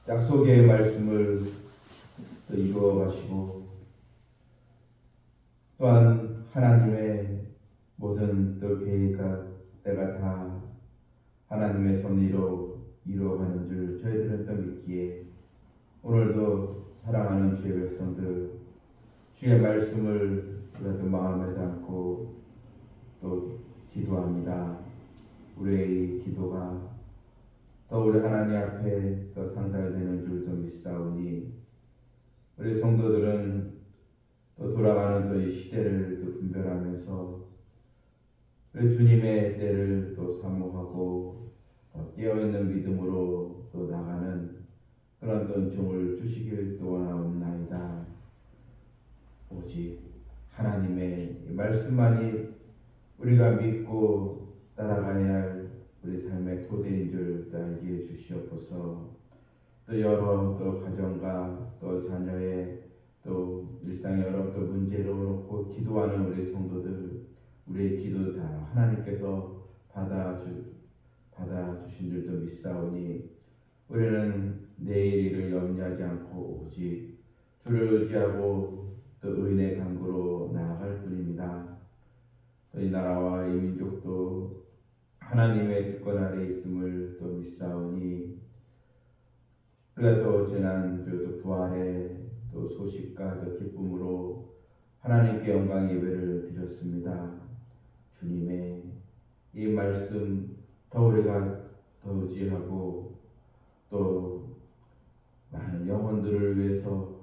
약속의 말씀을 또 이루어 가시고 또한 하나님의 모든 또 계획과 때가 다 하나님의 섭리로 이루어가는 줄 저희들은 또 믿기에 오늘도 사랑하는 주의 백성들 주의 말씀을 우리가 또 마음에 담고 또 기도합니다. 우리의 기도가 또 우리 하나님 앞에 또 상달되는 줄도 믿사오니 우리 성도들은 또 돌아가는 또 이 시대를 또 분별하면서 우리 주님의 때를 또 사모하고 깨어있는 믿음으로 또 나가는 그런 은총을 주시길 또 원하옵나이다. 오직 하나님의 말씀만이 우리가 믿고 따라가야 할 우리 삶의 토대인 줄 알게 해 주시옵소서. 또 여러 또 가정과 또 자녀의 또 일상의 여러 또 문제로 놓고 기도하는 우리 성도들 우리의 기도 다 하나님께서 받아주신 줄도 믿사오니 우리는 내일 일을 염려하지 않고 오직 주를 의지하고 또 의인의 강구로 나아갈 뿐입니다. 또 이 나라와 이 민족도 하나님의 주권 아래 있음을 또 믿사오니 우리가 또 지난 또 부활의 또 소식과 또 기쁨으로 하나님께 영광 예배를 드렸습니다. 주님의 이 말씀 더 우리가 더 의지하고 또 많은 영혼들을 위해서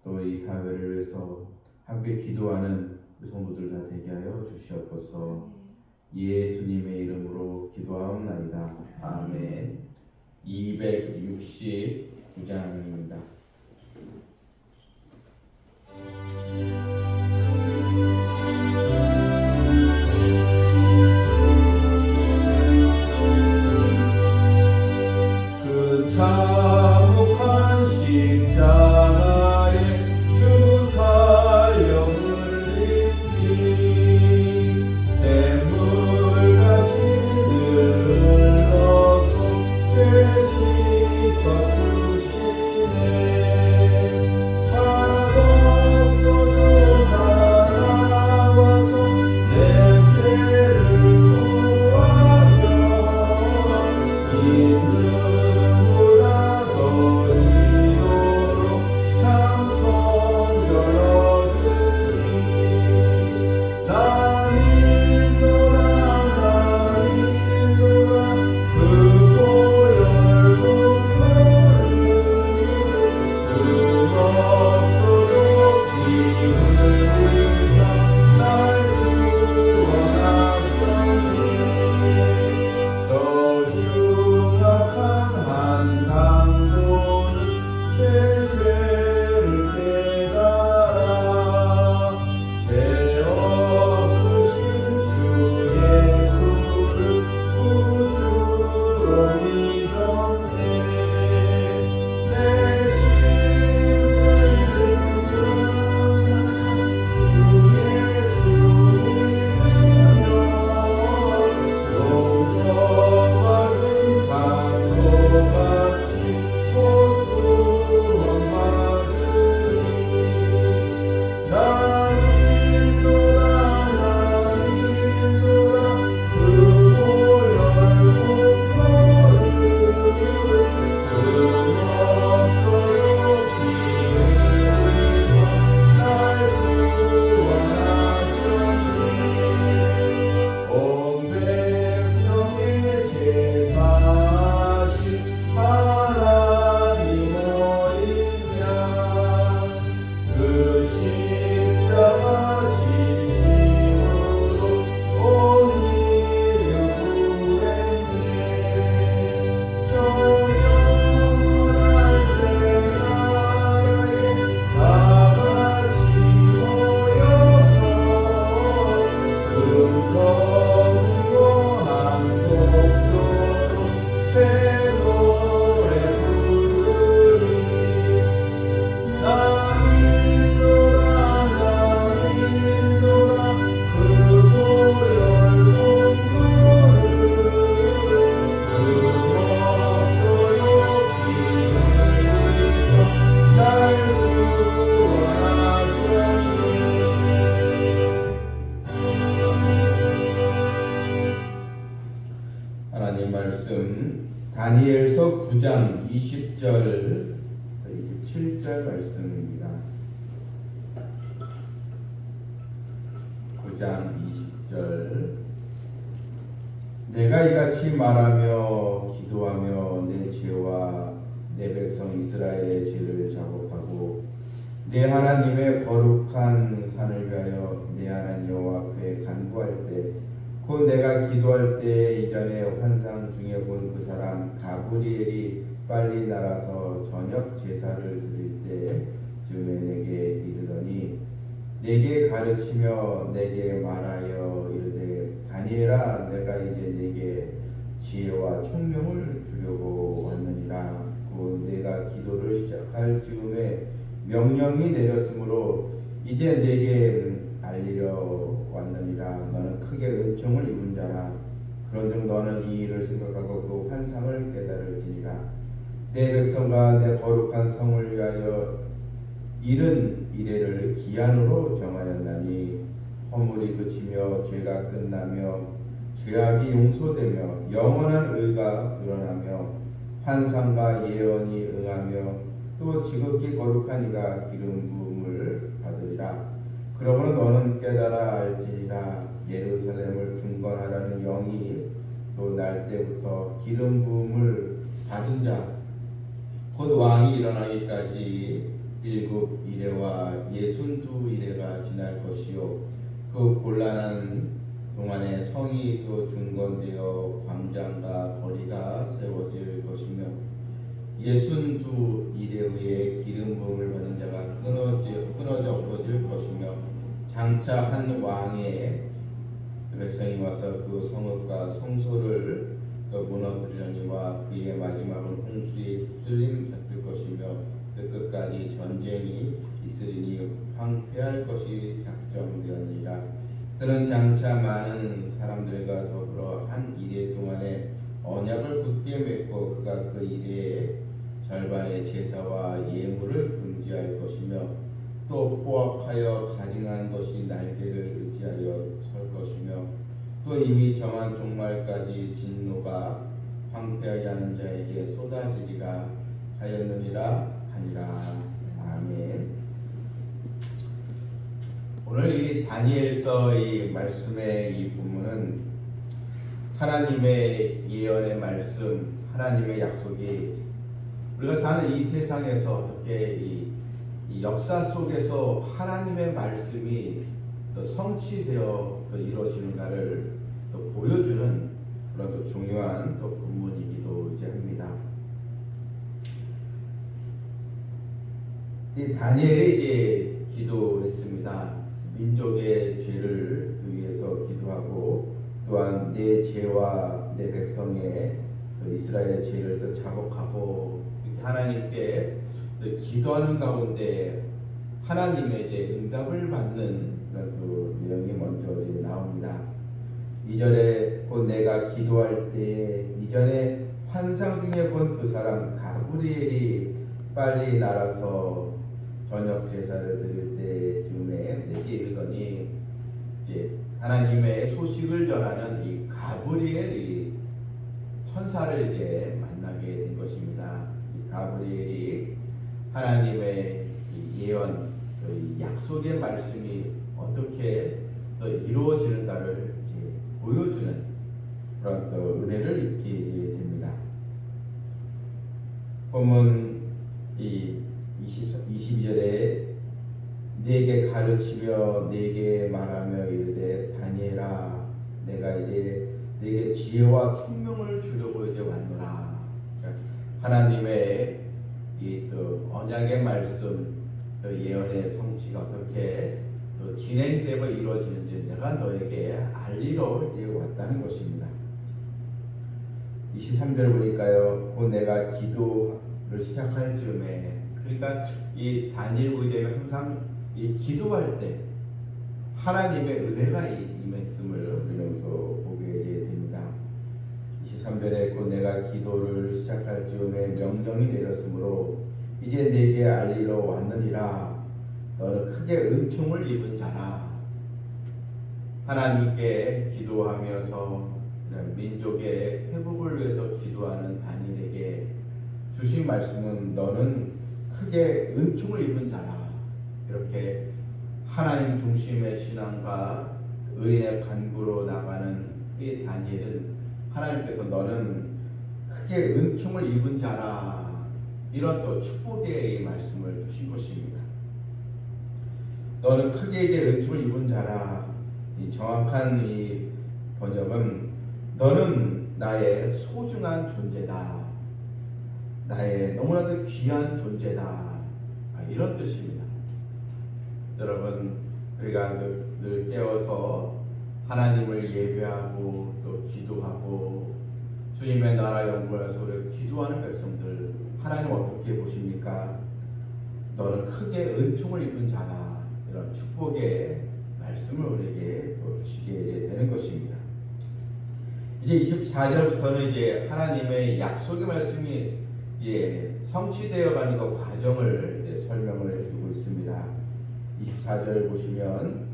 또 이 사회를 위해서 함께 기도하는 성도들 다 되게 하여 주시옵소서. 예수님의 이름으로 기도하옵나이다. 아멘. 269장입니다. 그 참혹한 십자가에 주 달려을 입히 샘물같이 늘러서 죄 씻어 주시네. 하나님 말씀 다니엘서 9장 20절 27절 말씀입니다. 9장 20절 내가 이같이 말하며 기도하며 내 죄와 내 백성 이스라엘의 죄를 자복하고 내 하나님의 거룩한 산을 위하여 내 하나님 여호와 앞에 간구할 때 곧 내가 기도할 때 이전에 환상 중에 본 그 사람 가브리엘이 빨리 날아서 저녁 제사를 드릴 때 즈음에 내게 이르더니 내게 가르치며 내게 말하여 이르되 다니엘아 내가 이제 내게 지혜와 총명을 주려고 왔느니라. 곧 내가 기도를 시작할 즈음에 명령이 내렸으므로 이제 내게 알리려 왔느니라. 너는 크게 은총을 입은 자라. 그런즉 너는 이 일을 생각하고 그 환상을 깨달을지니라. 내 백성과 내 거룩한 성을 위하여 이른 이래를 기한으로 정하였나니 허물이 그치며 죄가 끝나며 죄악이 용서되며 영원한 의가 드러나며 환상과 예언이 응하며 또 지극히 거룩한 이가 기름 부음을 받으리라. 그러므로 너는 깨달아 알지니라. 예루살렘을 중건하라는 영이 또 날 때부터 기름 부음을 받은 자 곧 왕이 일어나기까지 7이레와 62이레가 지날 것이요 그 곤란한 동안에 성이 또 중건되어 광장과 거리가 세워질 것이며 62이레의 기름 부음을 받은 자가 끊어져 없어질 것이며 장차 한 왕의 백성이 와서 그 성읍과 성소를 무너뜨리려니와 그의 마지막은 홍수에 휩쓸림 잡힐 것이며 그 끝까지 전쟁이 있으리니 황폐할 것이 작정되었느니라. 그는 장차 많은 사람들과 더불어 한 이래 동안에 언약을 굳게 맺고 그가 그 이래의 절반의 제사와 예물을 금지할 것이며 또 포악하여 가증한 것이 날개를 의지하여 설 것이며 또 이미 정한 종말까지 진노가 황폐하지 않은 자에게 쏟아지리라 하였느니라 하니라. 아멘. 오늘 이 다니엘서 이 말씀의 이 부분은 하나님의 예언의 말씀, 하나님의 약속이 우리가 사는 이 세상에서 어떻게 이 역사 속에서 하나님의 말씀이 또 성취되어 또 이루어지는가를 또 보여주는 그런 또 중요한 또 본문이기도 이제 합니다. 이 다니엘이 이제 기도했습니다. 민족의 죄를 위해서 기도하고 또한 내 죄와 내 백성의 이스라엘의 죄를 또 자복하고 이렇게 하나님께 기도하는 가운데 하나님에게 응답을 받는 그런 또 내용이 먼저 나옵니다. 2절에 곧 내가 기도할 때 이전에 환상 중에 본 그 사람 가브리엘이 빨리 날아서 저녁 제사를 드릴 때쯤에 내게 이르더니 이제 하나님의 소식을 전하는 이 가브리엘 이 천사를 이제 만나게 된 것입니다. 이 가브리엘이 하나님의 이 예언, 이 약속의 말씀이 어떻게 또 이루어지는가를 이제 보여주는 그런 또 은혜를 입게 이제 됩니다. 본문 이 22절에 내게 가르치며 내게 말하며 이르되 다니엘아 내가 이제 내게 지혜와 총명을 주려고 이제 왔노라. 하나님의 이 또 언약의 말씀, 또 예언의 성취가 어떻게 또 진행되고 이루어지는지 내가 너에게 알리러 이제 왔다는 것입니다. 23절 보니까요, 곧 내가 기도를 시작할 즈음에, 그러니까 이 다니엘 보게 되면 항상 이 기도할 때 하나님의 은혜가 임했음을 우리는 보게 됩니다. 23절에 곧 내가 기도를 시작할 즈음에 명령이 내렸으므로 이제 내게 알리러 왔느니라. 너는 크게 은총을 입은 자라. 하나님께 기도하면서 민족의 회복을 위해서 기도하는 다니엘에게 주신 말씀은 너는 크게 은총을 입은 자라. 이렇게 하나님 중심의 신앙과 의인의 간구로 나가는 이 다니엘은 하나님께서 너는 크게 은총을 입은 자라, 이런 또 축복의 말씀을 주신 것입니다. 너는 크게 이제 은총을 입은 자라. 이 정확한 이 번역은 너는 나의 소중한 존재다, 나의 너무나도 귀한 존재다, 이런 뜻입니다. 여러분, 우리가 늘 깨어서 하나님을 예배하고 또 기도하고 주님의 나라 영광에서 우리 기도하는 백성들, 하나님 어떻게 보십니까? 너는 크게 은총을 입은 자라, 이런 축복의 말씀을 우리에게 주시게 되는 것입니다. 이제 24절부터는 이제 하나님의 약속의 말씀이 이제 성취되어 가는 그 과정을 이제 설명을 해주고 있습니다. 24절 보시면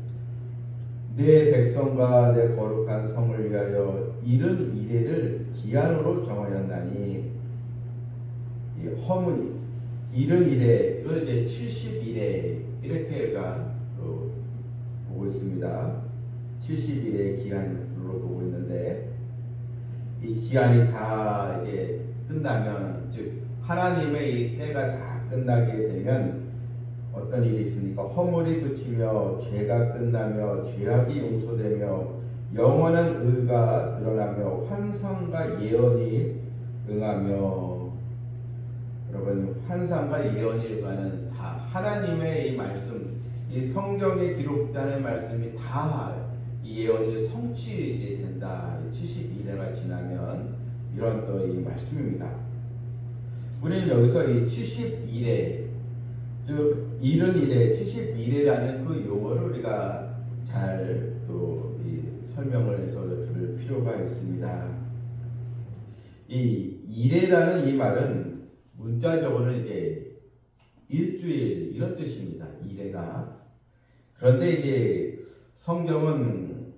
내 백성과 내 거룩한 성을 위하여 이른 이래를 기한으로 정하였나니, 이 허문이 이른 이래, 이걸 이제 70일에 이렇게 보고 있습니다. 70일의 기한으로 보고 있는데, 이 기한이 다 이제 끝나면, 즉 하나님의 이 때가 다 끝나게 되면 어떤 일이 있습니까? 허물이 그치며 죄가 끝나며 죄악이 용서되며 영원한 의가 드러나며 환상과 예언이 응하며, 여러분, 환상과 예언이 응하는 다 하나님의 이 말씀, 이 성경에 기록되는 말씀이 다 이 예언이 성취된다. 72일가 지나면, 이런 또 이 말씀입니다. 우리는 여기서 이 70일에, 즉 이른 일에 70일이라는 그 용어를 우리가 잘 또 설명을 해서 들을 필요가 있습니다. 이 일에라는 이 말은 문자적으로는 이제 일주일 이런 뜻입니다. 일에가. 그런데 이제 성경은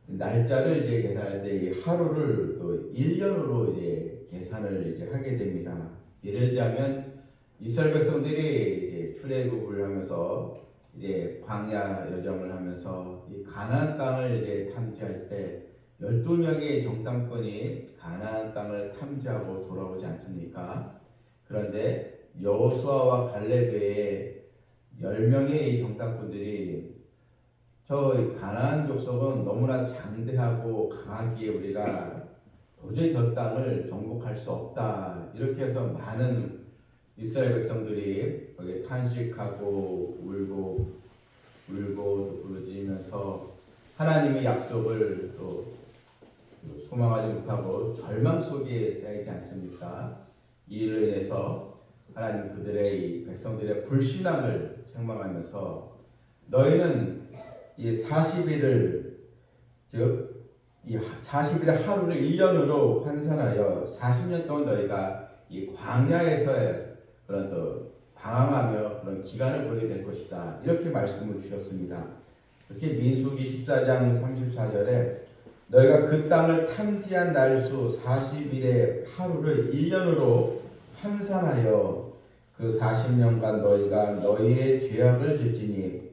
날짜를 이제 계산할 때 이 하루를 또 1년으로 이제 계산을 이제 하게 됩니다. 예를 들자면 이스라엘 백성들이 이제 출애굽을 하면서 이제 광야 여정을 하면서 이 가나안 땅을 이제 탐지할 때 12명의 정탐꾼이 가나안 땅을 탐지하고 돌아오지 않습니까? 그런데 여호수아와 갈렙 외에 10명의 이 정탐꾼들이 저 가나안 족속은 너무나 장대하고 강하기에 우리가 도저히 저 땅을 정복할 수 없다, 이렇게 해서 많은 이스라엘 백성들이 거기에 탄식하고 울고 또 부르짖으면서 하나님의 약속을 또 소망하지 못하고 절망 속에 쌓이지 않습니까? 이 일로 인해서 하나님 그들의 이 백성들의 불신앙을 책망하면서 너희는 이 40일을, 즉 이 40일의 하루를 1년으로 환산하여 40년 동안 너희가 이 광야에서의 그런 또 방황하며 그런 기간을 보내게 될 것이다, 이렇게 말씀을 주셨습니다. 특히 민수기 14장 34절에 너희가 그 땅을 탐지한 날수 40일의 하루를 1년으로 환산하여 그 40년간 너희가 너희의 죄악을 짓지니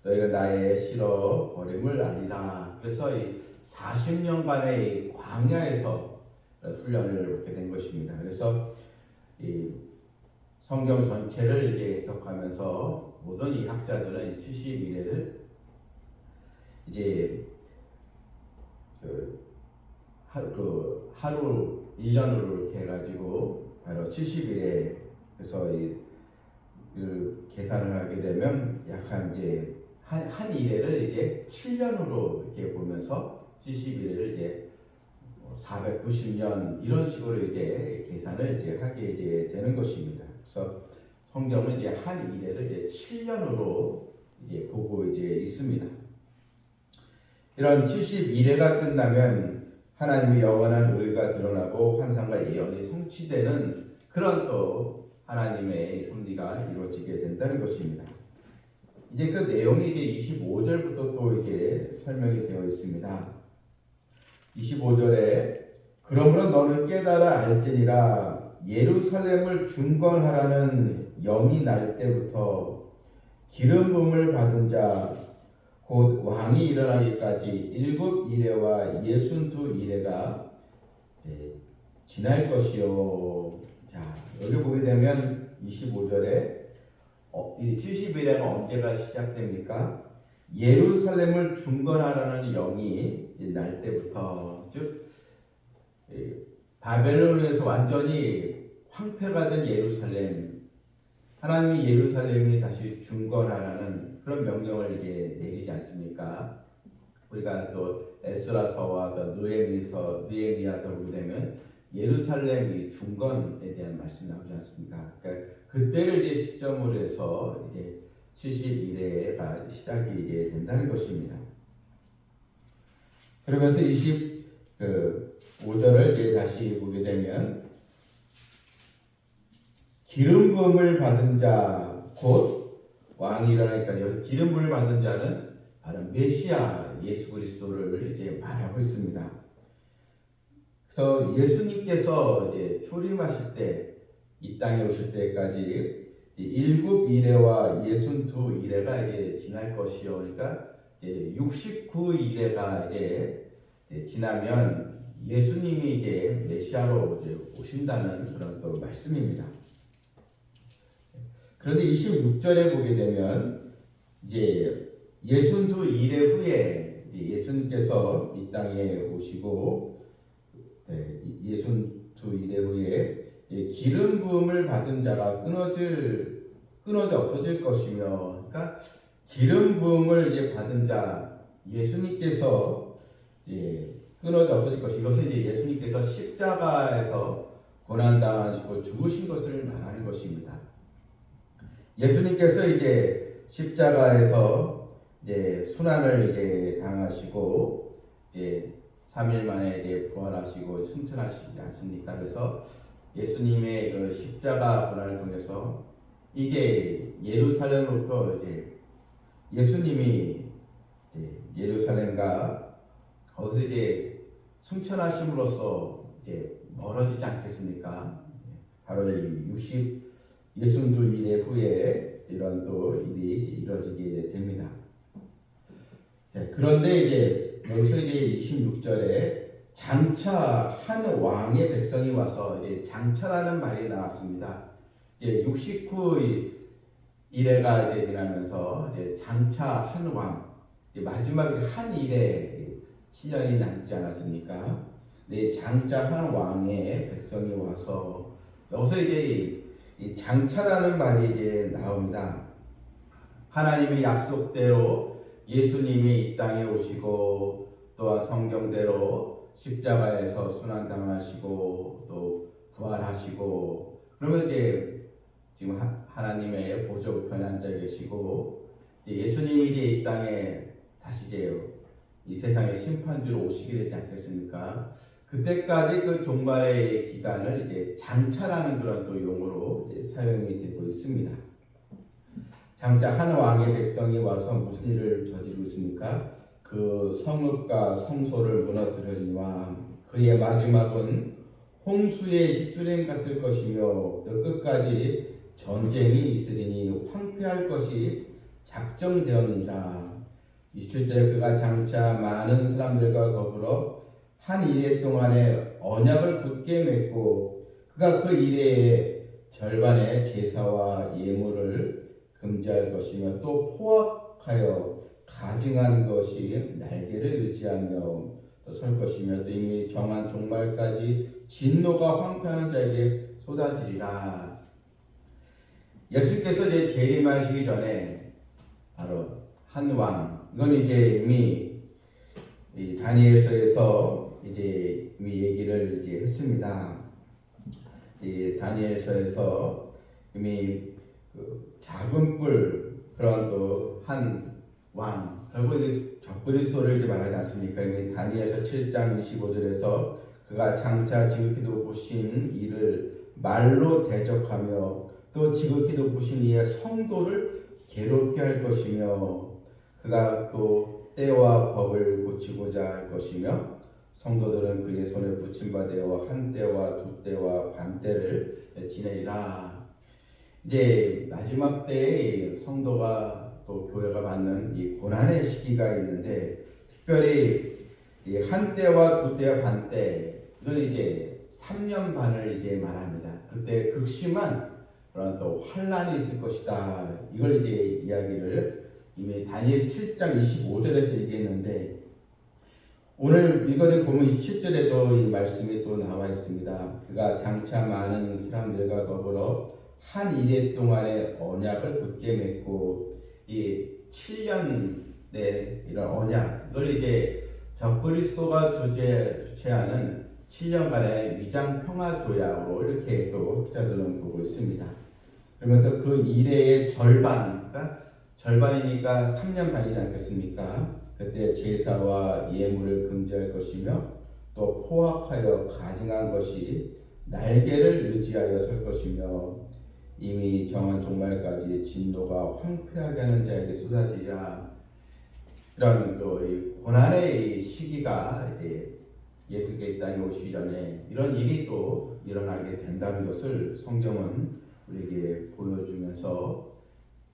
너희가 나의 싫어 버림을 알리라. 그래서 이 40년간의 광야에서 훈련을 받게 된 것입니다. 그래서 이 성경 전체를 이제 해석하면서 모든 이 학자들은 70일을 이제 하루 1년으로 이렇게 해가지고 바로 70일에 그래서 계산을 하게 되면 약간 이제 한 일회를 이제 7년으로 이렇게 보면서 70일을 이제 490년 이런 식으로 이제 계산을 이제 하게 이제 되는 것입니다. 그래서 성경은 이제 한 일회를 이제 7년으로 이제 보고 이제 있습니다. 이런 72회가 끝나면 하나님의 영원한 의가 드러나고 환상과 예언이 성취되는 그런 또 하나님의 섭리가 이루어지게 된다는 것입니다. 이제 그 내용이 이제 25절부터 또 이제 설명이 되어 있습니다. 25절에 그러므로 너는 깨달아 알지니라 예루살렘을 중건하라는 영이 날 때부터 기름 부음을 받은 자 곧 왕이 일어나기까지 7 이레와 62 이레가 지날 것이요. 자, 여기 보게 되면 25절에 이 70일에는 언제가 시작됩니까? 예루살렘을 중건하라는 영이 날 때부터, 즉 바벨론에서 완전히 황폐가 된 예루살렘, 하나님이 예루살렘이 다시 중건하라는 그런 명령을 이제 내리지 않습니까? 우리가 또 에스라서와 또 느헤미야서 보게 되면 예루살렘이 중건에 대한 말씀이 나오지 않습니까? 그러니까 그때를 이제 시점으로 해서 이제 71회가 시작이 이제 된다는 것입니다. 그러면서 25절을 이제 다시 보게 되면 기름 부음을 받은 자 곧 왕이 일어나니까 여기 기름 부음을 받은 자는 바로 메시아 예수 그리스도를 이제 말하고 있습니다. 그래서 예수님께서 이제 초림하실 때 이 땅에 오실 때까지 7 이레와 62 이레가 이제 지날 것이요. 그러니까 이제 69 이레가 이제 지나면 예수님이 이제 메시아로 이제 오신다는 그런 또 말씀입니다. 그런데 26절에 보게 되면 이제 62 이레 후에 이제 예수님께서 이 땅에 오시고 62 이레 후에 기름 부음을 받은 자가 끊어져 없어질 것이며, 그러니까 기름 부음을 이제 받은 자 예수님께서 끊어져 없어질 것이, 이것은 이제 예수님께서 십자가에서 고난 당하시고 죽으신 것을 말하는 것입니다. 예수님께서 이제 십자가에서 이제 순환을 이제 당하시고 이제 3일 만에 이제 부활하시고 승천하시지 않습니까? 그래서 예수님의 그 십자가 고난을 통해서 이제 예루살렘으로부터 이제 예수님이 예루살렘과 거기서 이제 승천하심으로써 이제 멀어지지 않겠습니까? 바로 62 이래 후에 이런 또 일이 이루어지게 됩니다. 그런데 이제 여기서 이제 26절에 장차 한 왕의 백성이 와서 이제 장차라는 말이 나왔습니다. 이제 69 이래가 이제 지나면서 이제 장차 한 왕, 마지막 한 일에 7년이 남지 않았습니까? 네, 장차 한 왕의 백성이 와서 여기서 이제 이 장차라는 말이 이제 나옵니다. 하나님의 약속대로 예수님이 이 땅에 오시고 또한 성경대로 십자가에서 순환당하시고 또 부활하시고, 그러면 이제 지금 하나님의 보좌 우편에 앉아 계시고 예수님이 이제 이 땅에 다시 이제 이 세상의 심판주로 오시게 되지 않겠습니까? 그때까지 그 종말의 기간을 이제 장차라는 그런 또 용어로 이제 사용이 되고 있습니다. 장차 한 왕의 백성이 와서 무슨 일을 저지르고 있습니까? 그 성읍과 성소를 무너뜨리니와 그의 마지막은 홍수의 휘수랭 같을 것이며 또 끝까지 전쟁이 있으리니 황폐할 것이 작정되었느니라. 27절에 그가 장차 많은 사람들과 더불어 한 이레 동안에 언약을 굳게 맺고 그가 그 이레의 절반의 제사와 예물을 금지할 것이며 또 포악하여 가증한 것이 날개를 의지하며 또 설 것이며 또 이미 정한 종말까지 진노가 황폐하는 자에게 쏟아지리라. 예수님께서 이제 재림하시기 전에 바로 한 왕, 이건 이제 이미 이 다니엘서에서 이제 이미 얘기를 이제 했습니다. 이 다니엘서에서 이미 그 작은 뿔 그런 또 한 왕, 결국 이제 적그리스도를 이제 말하지 않습니까? 이미 다니엘서 7장 25절에서 그가 장차 지극히 높으신 이를 말로 대적하며 또 지극히 높으신 이의 성도를 괴롭게 할 것이며 그가 또 때와 법을 고치고자 할 것이며 성도들은 그의 손에 붙임받아 한 때와 두 때와 반 때를 지내리라. 이제 마지막 때에 성도가 또 교회가 받는 이 고난의 시기가 있는데, 특별히 이 한 때와 두 때와 반 때, 이건 이제 3년 반을 이제 말합니다. 그때 극심한 그런 또 환란이 있을 것이다. 이걸 이제 이야기를 이미 다니엘서 7장 25절에서 얘기했는데, 오늘 이거를 보면 27절에도 이 말씀이 또 나와 있습니다. 그가 장차 많은 사람들과 더불어 한 이래 동안의 언약을 굳게 맺고, 이 7년의 이런 언약, 이걸 이제 적그리스도가 주최하는 7년간의 위장 평화 조약으로 이렇게 또 학자들은 보고 있습니다. 그러면서 그 이래의 절반, 그러니까 절반이니까 3년 반이지 않겠습니까? 그때 제사와 예물을 금지할 것이며, 또 포악하여 가증한 것이 날개를 의지하여 설 것이며, 이미 정한 종말까지 진노가 황폐하게 하는 자에게 쏟아지리라. 이런 또 이 고난의 이 시기가 이제 예수께서 이 땅에 오시기 전에 이런 일이 또 일어나게 된다는 것을 성경은 우리에게 보여주면서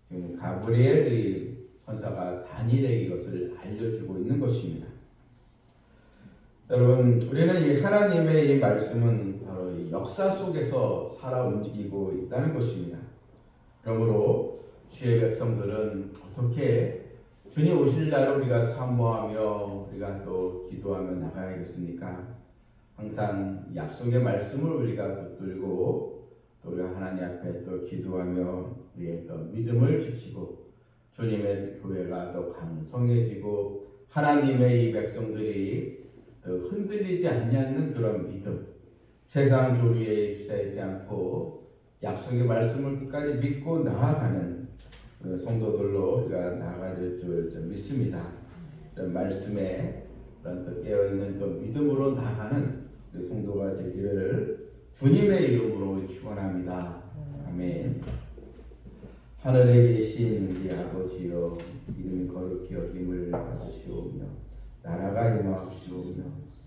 지금 가브리엘의 천사가 다니엘에게 이것을 알려주고 있는 것입니다. 여러분, 우리는 이 하나님의 이 말씀은 바로 이 역사 속에서 살아 움직이고 있다는 것입니다. 그러므로 주의 백성들은 어떻게 주님 오실 날을 우리가 사모하며 우리가 또 기도하며 나가야겠습니까? 항상 약속의 말씀을 우리가 붙들고 또 우리가 하나님 앞에 또 기도하며 우리의 또 믿음을 지키고, 주님의 교회가 더 강성해지고 하나님의 이 백성들이 흔들리지 않는 그런 믿음, 세상 조리에 휩싸이지 않고 약속의 말씀을 끝까지 믿고 나아가는 그 성도들로 우리가 나아가야 될 줄 믿습니다. 이런 말씀에 그런 또 깨어있는 또 믿음으로 나아가는 그 성도가 되기를 주님의 이름으로 축원합니다. 아멘. 하늘에 계신 우리 아버지여, 이름이 거룩히 여김을 받으시오며 나라가 임하옵시오며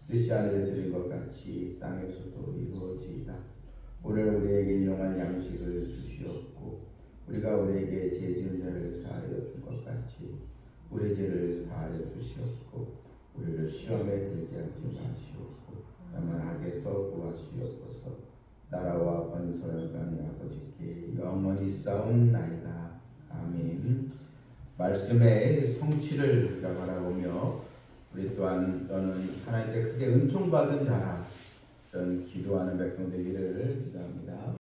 뜻이 하늘에서 이룬 것 같이 땅에서도 이루어지이다. 오늘 우리에게 일용할 양식을 주시옵고, 우리가 우리에게 죄 지은 자를 사하여 준 것 같이 우리 죄를 사하여 주시옵고, 우리를 시험에 들게 하지 마시옵고 다만 악에서 구하시옵소서. 나라와 권세와 영광이 아버지께 영원히 싸움나이다. 아멘. 말씀의 성취를 우리가 바라보며 우리 또한 너는 하나님께 크게 은총받은 자라, 이런 기도하는 백성 되기를 기도합니다.